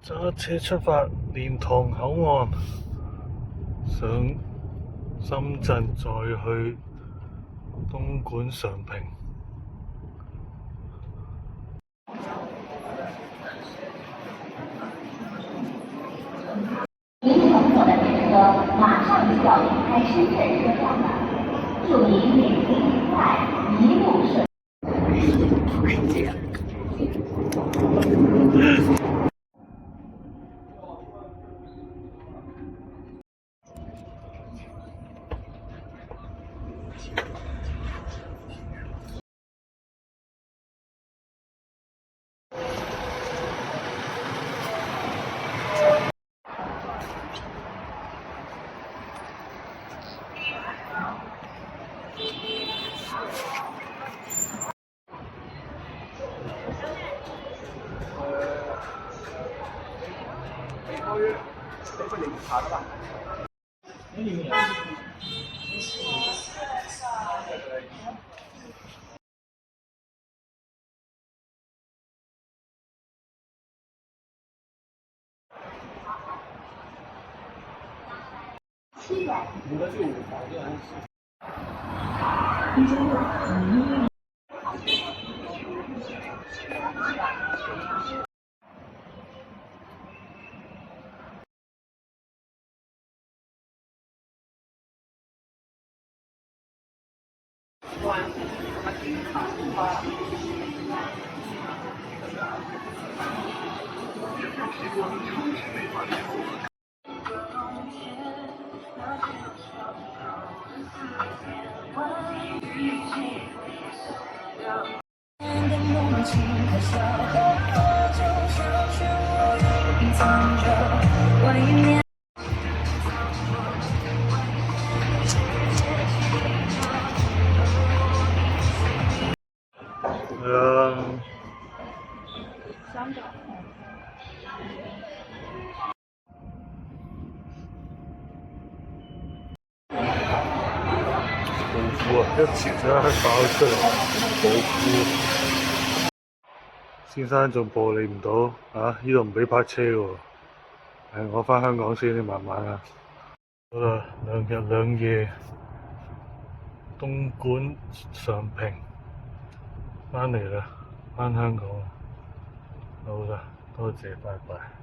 揸車出發，蓮塘口岸上深圳，再去東莞常平。您乘坐的列车马上就要离开深圳车站了，祝您旅行愉快，一路顺。寶庫啊！一前一爆出嚟，寶庫先生仲播你唔到啊！呢度唔俾泊車喎。我返香港先，你慢慢啊。好啦，2日2夜，東莞常平，返嚟啦，返香港啦。好啦，多謝，拜拜。